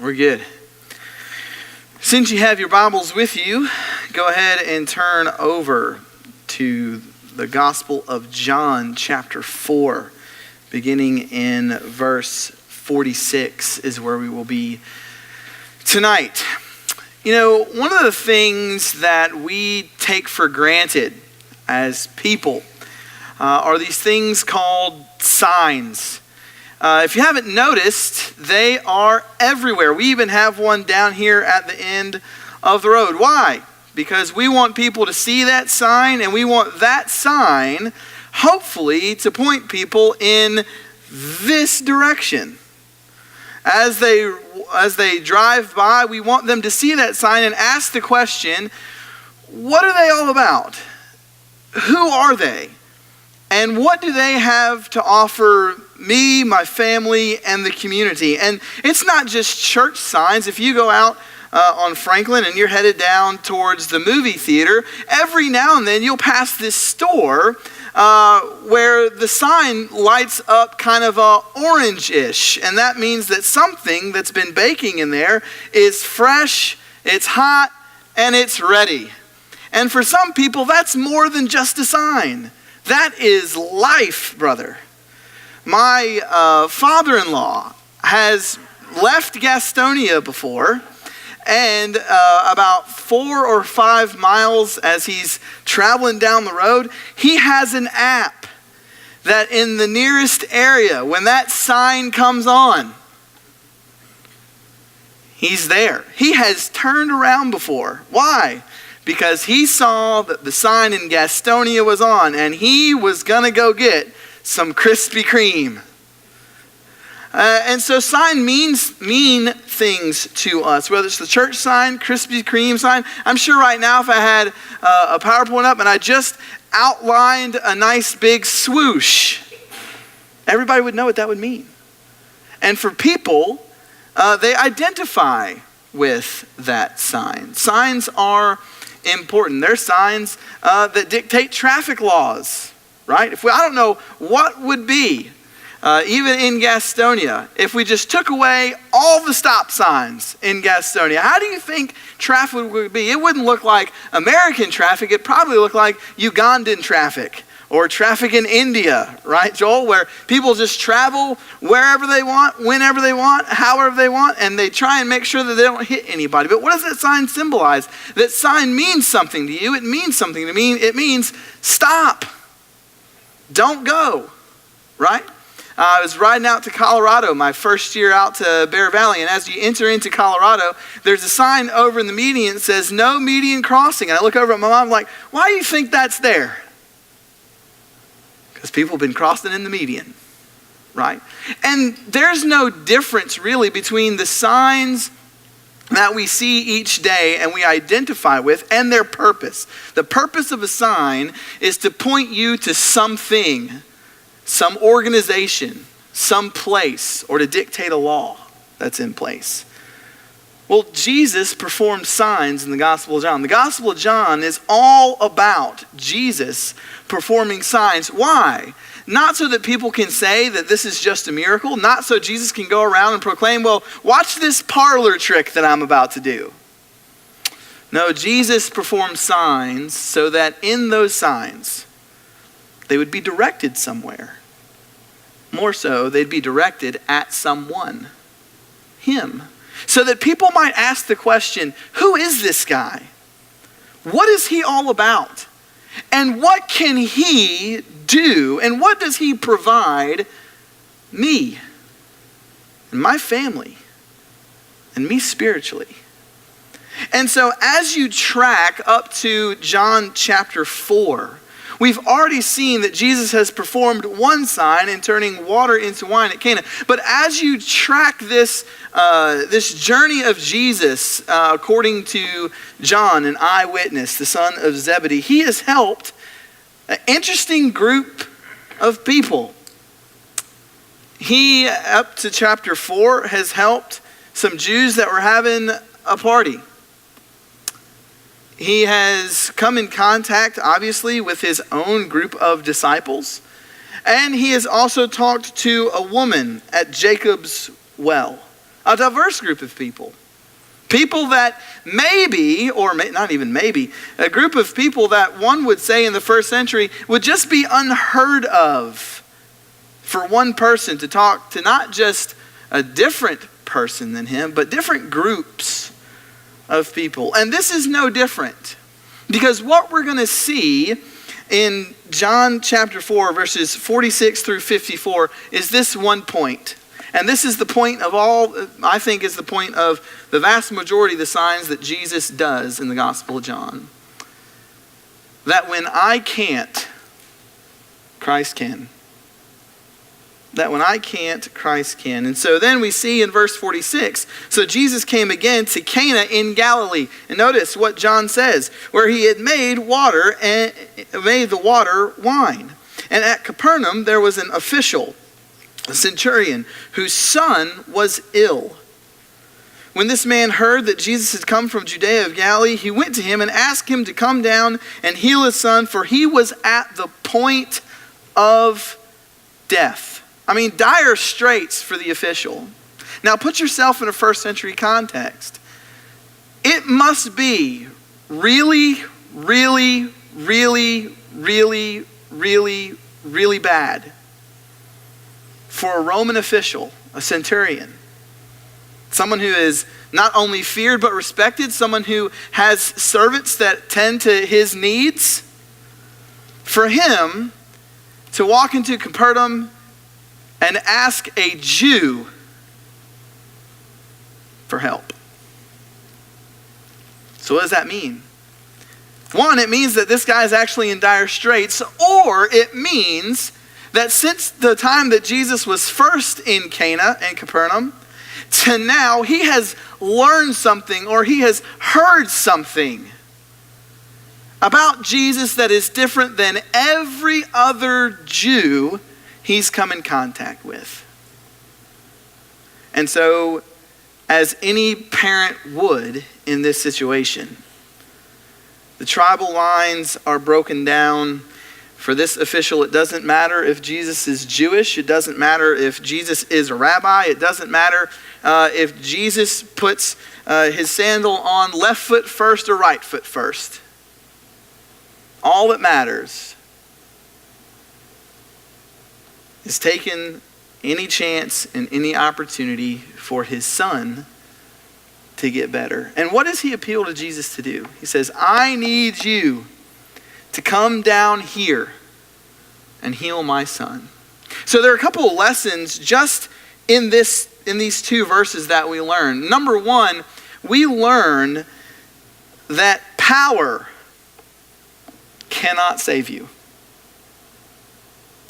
We're good. Since you have your Bibles with you, go ahead and turn over to the Gospel of John, chapter 4, beginning in verse 46 is where we will be tonight. You know, one of the things that we take for granted as people are these things called signs. If you haven't noticed, they are everywhere. We even have one down here at the end of the road. Why? Because we want people to see that sign, and we want that sign, hopefully, to point people in this direction. As they drive by, we want them to see that sign and ask the question, what are they all about? Who are they? And what do they have to offer me, my family, and the community? And it's not just church signs. If you go out on Franklin and you're headed down towards the movie theater, every now and then you'll pass this store where the sign lights up kind of orange-ish. And that means that something that's been baking in there is fresh, it's hot, and it's ready. And for some people, that's more than just a sign. That is life, brother. My father-in-law has left Gastonia before, and about 4 or 5 miles as he's traveling down the road, he has an app that in the nearest area, when that sign comes on, he's there. He has turned around before. Why? Because he saw that the sign in Gastonia was on, and he was going to go get some Krispy Kreme. And so sign mean things to us, whether it's the church sign, Krispy Kreme sign. I'm sure right now if I had a PowerPoint up and I just outlined a nice big swoosh, everybody would know what that would mean. And for people, they identify with that sign. Signs are important. They're signs that dictate traffic laws, right? I don't know what would be, even in Gastonia, if we just took away all the stop signs in Gastonia. How do you think traffic would be? It wouldn't look like American traffic. It'd probably look like Ugandan traffic or traffic in India, right, Joel? Where people just travel wherever they want, whenever they want, however they want, and they try and make sure that they don't hit anybody. But what does that sign symbolize? That sign means something to you. It means something to me. It means stop. Don't go, right? I was riding out to Colorado my first year out to Bear Valley, and as you enter into Colorado, there's a sign over in the median that says no median crossing. And I look over at my mom, I'm like, why do you think that's there? Because people have been crossing in the median, right? And there's no difference really between the signs that we see each day and we identify with and their purpose. The purpose of a sign is to point you to something, some organization, some place, or to dictate a law that's in place. Well, Jesus performed signs in the Gospel of John. The Gospel of John is all about Jesus performing signs. Why? Not so that people can say that this is just a miracle. Not so Jesus can go around and proclaim, well, watch this parlor trick that I'm about to do. No, Jesus performed signs so that in those signs, they would be directed somewhere. More so, they'd be directed at someone. Him. So that people might ask the question, who is this guy? What is he all about? And what can he do? And what does he provide me and my family and me spiritually? And so as you track up to John chapter 4, we've already seen that Jesus has performed one sign in turning water into wine at Cana. But as you track this journey of Jesus, according to John, an eyewitness, the son of Zebedee, he has helped an interesting group of people. He, up to chapter 4, has helped some Jews that were having a party. He has come in contact, obviously, with his own group of disciples. And he has also talked to a woman at Jacob's well. a diverse group of people. People that maybe, or not even maybe, a group of people that one would say in the first century would just be unheard of for one person to talk to not just a different person than him, but different groups of people. And this is no different, because what we're going to see in John chapter 4, verses 46 through 54 is this one point. And this is the point of all, I think is the point of the vast majority of the signs that Jesus does in the Gospel of John. That when I can't, Christ can. That when I can't, Christ can. And so then we see in verse 46, so Jesus came again to Cana in Galilee. And notice what John says, where he had made the water wine. And at Capernaum there was an official, a centurion, whose son was ill. When this man heard that Jesus had come from Judea of Galilee, he went to him and asked him to come down and heal his son, for he was at the point of death. I mean, dire straits for the official. Now put yourself in a first century context. It must be really, really, really, really, really, really bad for a Roman official, a centurion, someone who is not only feared but respected, someone who has servants that tend to his needs, for him to walk into Capernaum and ask a Jew for help. So what does that mean? One, it means that this guy is actually in dire straits, or it means that since the time that Jesus was first in Cana and Capernaum to now, he has learned something, or he has heard something about Jesus that is different than every other Jew he's come in contact with. And so, as any parent would in this situation, the tribal lines are broken down. For this official, it doesn't matter if Jesus is Jewish. It doesn't matter if Jesus is a rabbi. It doesn't matter if Jesus puts his sandal on left foot first or right foot first. All that matters is taking any chance and any opportunity for his son to get better. And what does he appeal to Jesus to do? He says, I need you to come down here and heal my son. So there are a couple of lessons just in these two verses that we learn. Number one, we learn that power cannot save you.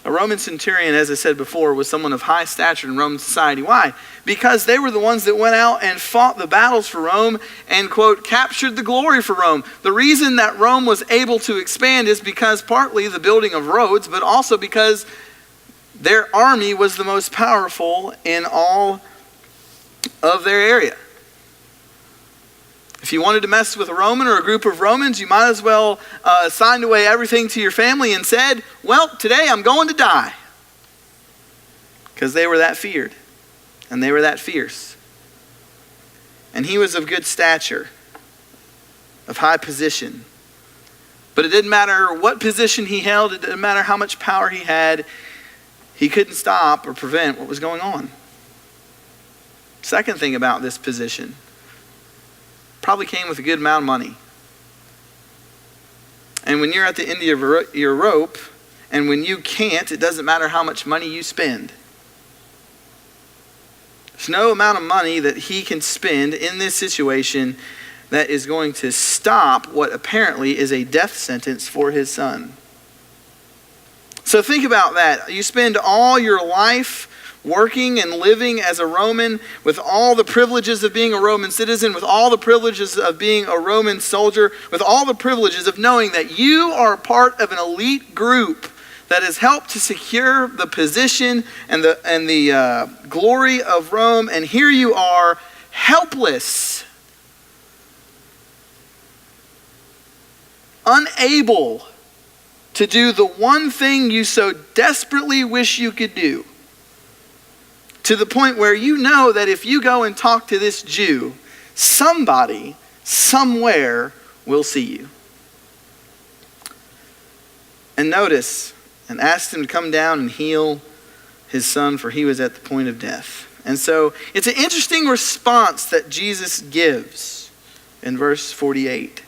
A Roman centurion, as I said before, was someone of high stature in Roman society. Why? Because they were the ones that went out and fought the battles for Rome and, quote, captured the glory for Rome. The reason that Rome was able to expand is because partly the building of roads, but also because their army was the most powerful in all of their area. If you wanted to mess with a Roman or a group of Romans, you might as well signed away everything to your family and said, well, today I'm going to die. Because they were that feared. And they were that fierce. And he was of good stature, of high position. But it didn't matter what position he held. It didn't matter how much power he had. He couldn't stop or prevent what was going on. Second thing about this position, probably came with a good amount of money. And when you're at the end of your rope, and when you can't, it doesn't matter how much money you spend. There's no amount of money that he can spend in this situation that is going to stop what apparently is a death sentence for his son. So think about that. You spend all your life working and living as a Roman with all the privileges of being a Roman citizen, with all the privileges of being a Roman soldier, with all the privileges of knowing that you are part of an elite group that has helped to secure the position and the glory of Rome. And here you are, helpless, unable to do the one thing you so desperately wish you could do. To the point where you know that if you go and talk to this Jew, somebody, somewhere will see you. And notice, and asked him to come down and heal his son, for he was at the point of death. And so it's an interesting response that Jesus gives in verse 48.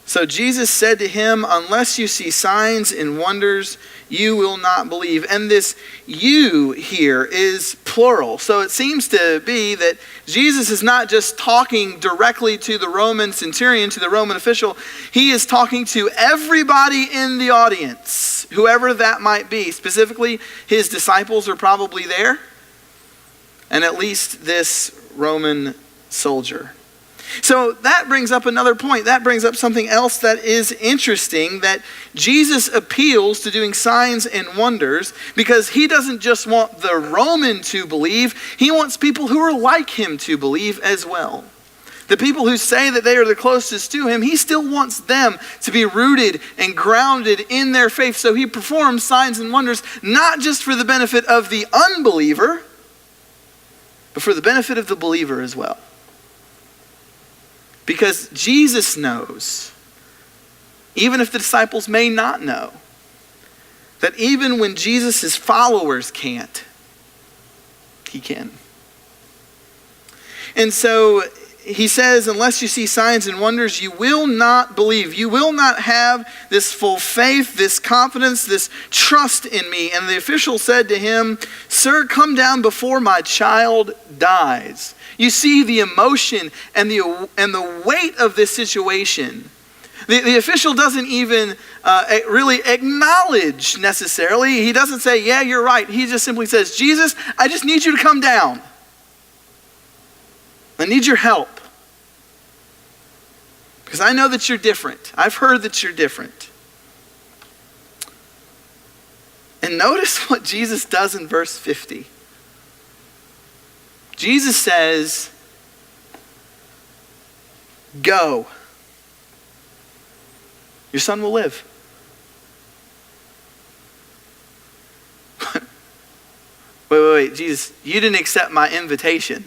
So Jesus said to him, unless you see signs and wonders, you will not believe. And this "you" here is plural. So it seems to be that Jesus is not just talking directly to the Roman centurion, to the Roman official. He is talking to everybody in the audience, whoever that might be. Specifically, his disciples are probably there, and at least this Roman soldier. So that brings up another point. That brings up something else that is interesting, that Jesus appeals to doing signs and wonders because he doesn't just want the Roman to believe, he wants people who are like him to believe as well. The people who say that they are the closest to him, he still wants them to be rooted and grounded in their faith. So he performs signs and wonders not just for the benefit of the unbeliever, but for the benefit of the believer as well. Because Jesus knows, even if the disciples may not know, that even when Jesus' followers can't, he can. And so he says, unless you see signs and wonders, you will not believe. You will not have this full faith, this confidence, this trust in me. And the official said to him, sir, come down before my child dies. You see the emotion and the weight of this situation. The official doesn't even really acknowledge necessarily. He doesn't say, yeah, you're right. He just simply says, Jesus, I just need you to come down. I need your help. Because I know that you're different. I've heard that you're different. And notice what Jesus does in verse 50. Jesus says, go. Your son will live. Wait, Jesus, you didn't accept my invitation.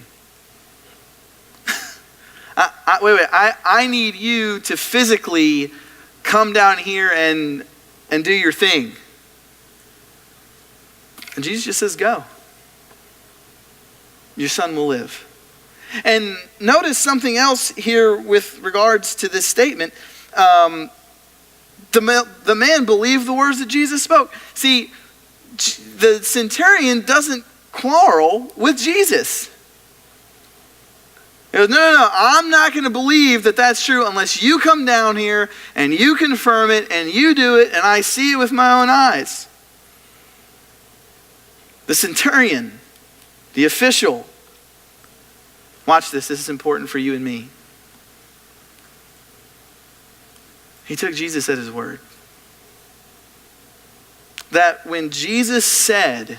I need you to physically come down here and do your thing. And Jesus just says, go. Your son will live. And notice something else here with regards to this statement. The man believed the words that Jesus spoke. See, the centurion doesn't quarrel with Jesus. He goes, no, I'm not going to believe that that's true unless you come down here and you confirm it and you do it and I see it with my own eyes. The centurion, the official, watch this is important for you and me. He took Jesus at his word. That when Jesus said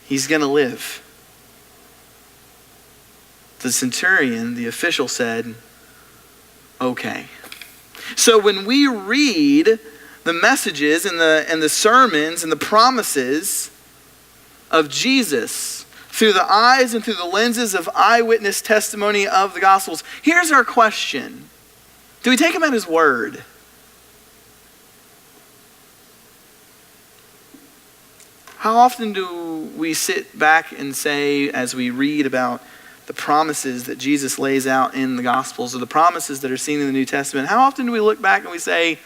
he's going to live, the centurion, the official, said, okay. So when we read the messages and the sermons and the promises of Jesus through the eyes and through the lenses of eyewitness testimony of the Gospels, here's our question. Do we take him at his word? How often do we sit back and say, as we read about the promises that Jesus lays out in the Gospels, or the promises that are seen in the New Testament, how often do we look back and we say,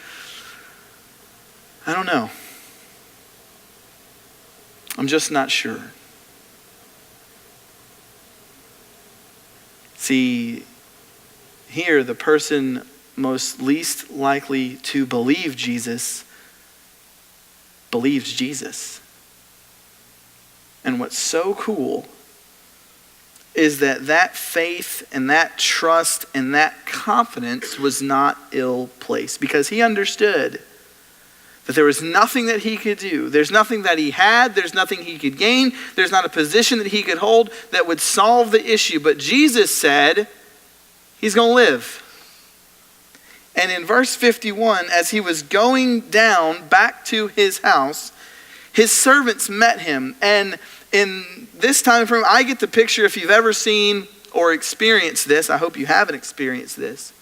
I don't know. I'm just not sure. See, here the person most least likely to believe Jesus believes Jesus. And what's so cool is that faith and that trust and that confidence was not ill-placed, because he understood that there was nothing that he could do. There's nothing that he had. There's nothing he could gain. There's not a position that he could hold that would solve the issue. But Jesus said he's going to live. And in verse 51, as he was going down back to his house, his servants met him. And in this time frame, I get the picture, if you've ever seen or experienced this, I hope you haven't experienced this.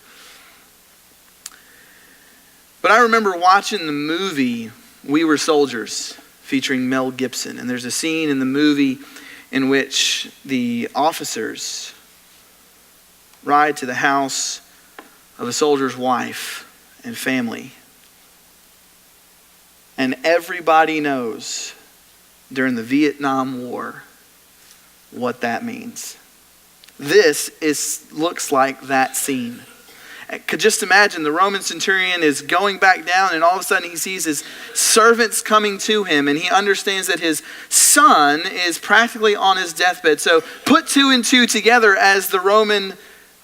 But I remember watching the movie We Were Soldiers featuring Mel Gibson. And there's a scene in the movie in which the officers ride to the house of a soldier's wife and family. And everybody knows during the Vietnam War what that means. This looks like that scene. I could just imagine the Roman centurion is going back down, and all of a sudden he sees his servants coming to him, and he understands that his son is practically on his deathbed. So put two and two together as the Roman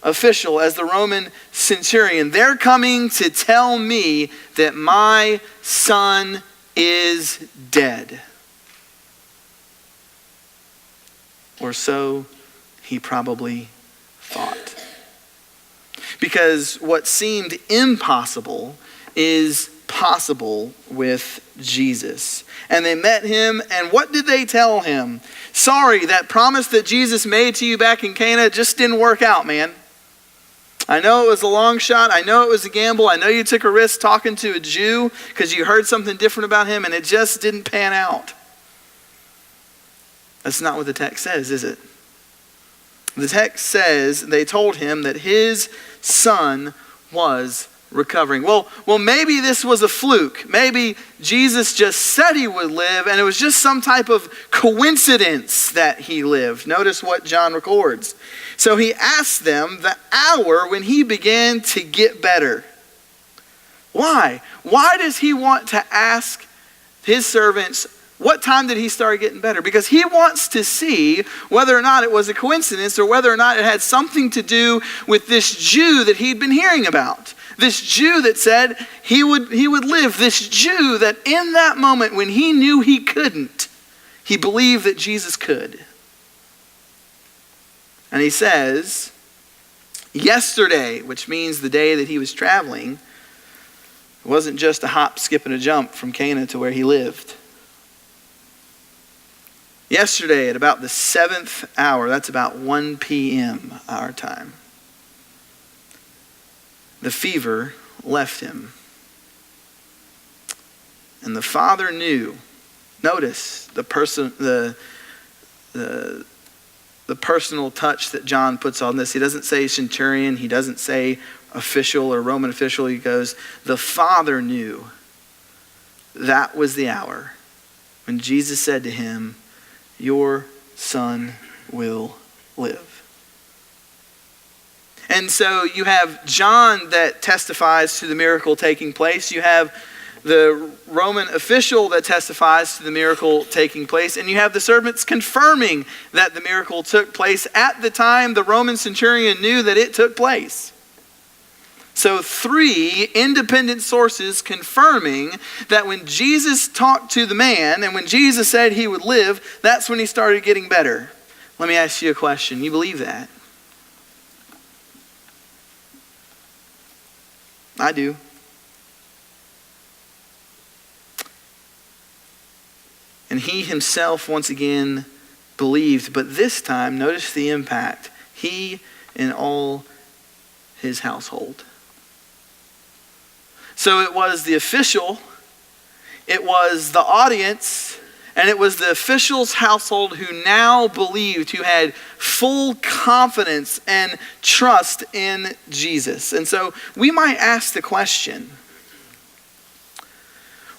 official, as the Roman centurion. They're coming to tell me that my son is dead. Or so he probably thought. Because what seemed impossible is possible with Jesus. And they met him, and what did they tell him? Sorry, that promise that Jesus made to you back in Cana just didn't work out, man. I know it was a long shot. I know it was a gamble. I know you took a risk talking to a Jew because you heard something different about him, and it just didn't pan out. That's not what the text says, is it? The text says they told him that his son was recovering. Well, maybe this was a fluke. Maybe Jesus just said he would live, and it was just some type of coincidence that he lived. Notice what John records. So he asked them the hour when he began to get better. Why? Why does he want to ask his servants, what time did he start getting better? Because he wants to see whether or not it was a coincidence or whether or not it had something to do with this Jew that he'd been hearing about. This Jew that said he would live. This Jew that in that moment when he knew he couldn't, he believed that Jesus could. And he says, yesterday, which means the day that he was traveling, it wasn't just a hop, skip, and a jump from Cana to where he lived. Yesterday at about the 7th hour, that's about 1 p.m. our time, the fever left him. And the father knew. Notice the personal touch that John puts on this. He doesn't say centurion. He doesn't say official or Roman official. He goes, the father knew that was the hour when Jesus said to him, your son will live. And so you have John that testifies to the miracle taking place. You have the Roman official that testifies to the miracle taking place. And you have the servants confirming that the miracle took place at the time the Roman centurion knew that it took place. So 3 independent sources confirming that when Jesus talked to the man and when Jesus said he would live, that's when he started getting better. Let me ask you a question. You believe that? I do. And he himself once again believed, but this time, notice the impact. He and all his household. So it was the official, it was the audience, and it was the official's household who now believed, who had full confidence and trust in Jesus. And so we might ask the question,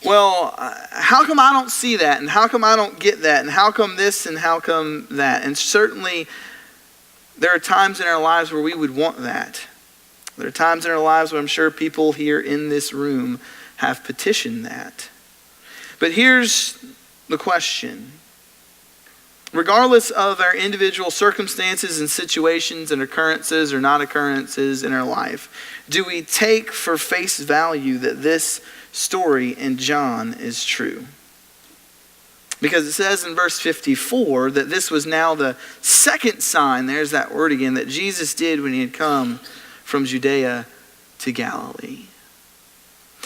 well, how come I don't see that? And how come I don't get that? And how come this and how come that? And certainly there are times in our lives where we would want that. There are times in our lives where I'm sure people here in this room have petitioned that. But here's the question. Regardless of our individual circumstances and situations and occurrences or not occurrences in our life, do we take for face value that this story in John is true? Because it says in verse 54 that this was now the second sign, there's that word again, that Jesus did when he had come from Judea to Galilee.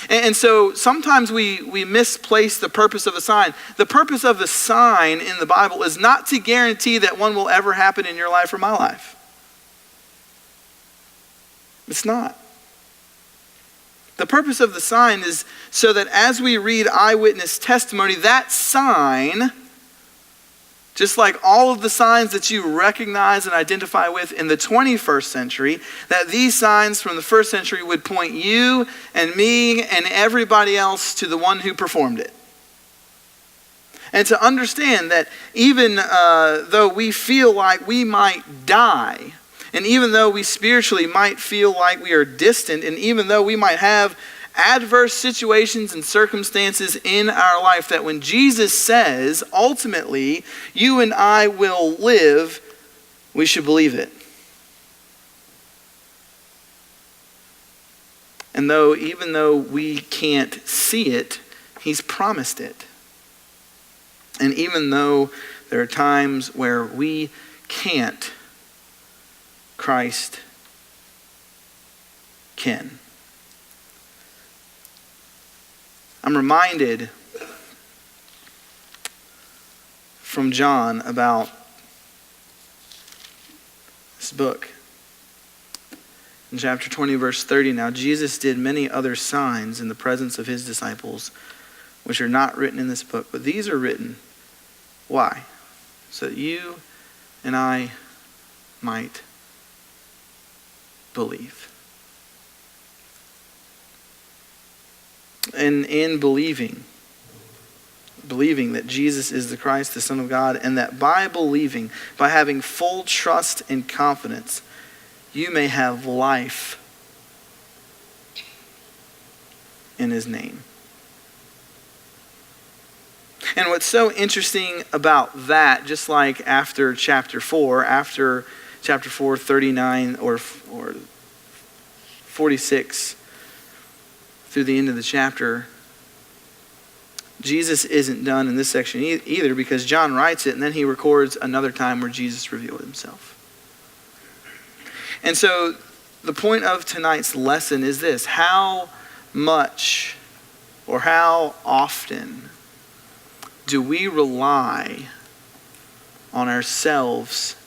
And so sometimes we misplace the purpose of a sign. The purpose of a sign in the Bible is not to guarantee that one will ever happen in your life or my life. It's not. The purpose of the sign is so that as we read eyewitness testimony, that sign, just like all of the signs that you recognize and identify with in the 21st century, that these signs from the first century would point you and me and everybody else to the one who performed it. And to understand that even though we feel like we might die, and even though we spiritually might feel like we are distant, and even though we might have adverse situations and circumstances in our life, that when Jesus says, ultimately, you and I will live, we should believe it. And even though we can't see it, he's promised it. And even though there are times where we can't, Christ can. I'm reminded from John about this book. In chapter 20, verse 30, now Jesus did many other signs in the presence of his disciples, which are not written in this book, but these are written. Why? So that you and I might believe. And in believing that Jesus is the Christ, the Son of God, and that by believing, by having full trust and confidence, you may have life in his name. And what's so interesting about that, just like after chapter 4, 39 or 46 through the end of the chapter, Jesus isn't done in this section either, because John writes it and then he records another time where Jesus revealed himself. And so the point of tonight's lesson is this: how much or how often do we rely on ourselves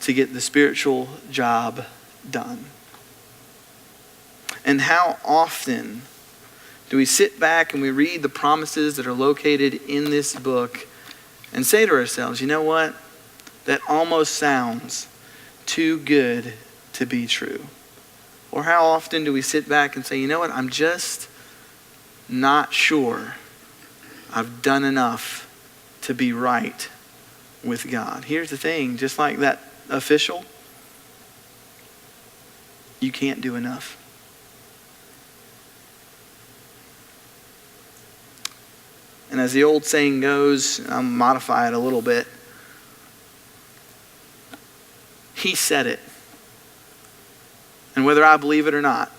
to get the spiritual job done? And how often do we sit back and we read the promises that are located in this book and say to ourselves, you know what? That almost sounds too good to be true. Or how often do we sit back and say, you know what? I'm just not sure I've done enough to be right with God. Here's the thing, just like that official, you can't do enough. And as the old saying goes, I'll modify it a little bit. He said it. And whether I believe it or not,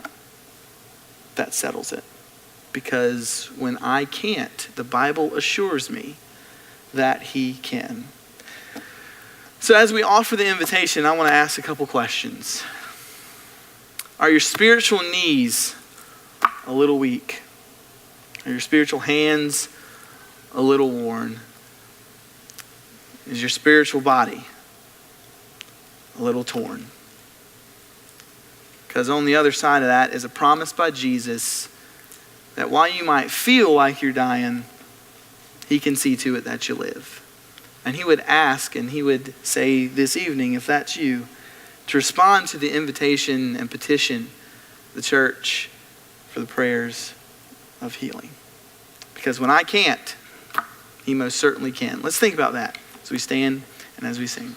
that settles it. Because when I can't, the Bible assures me that he can. So as we offer the invitation, I want to ask a couple questions. Are your spiritual knees a little weak? Are your spiritual hands a little worn? Is your spiritual body a little torn? Because on the other side of that is a promise by Jesus that while you might feel like you're dying, he can see to it that you live. And he would ask and he would say this evening, if that's you, to respond to the invitation and petition the church for the prayers of healing. Because when I can't, he most certainly can. Let's think about that as we stand and as we sing.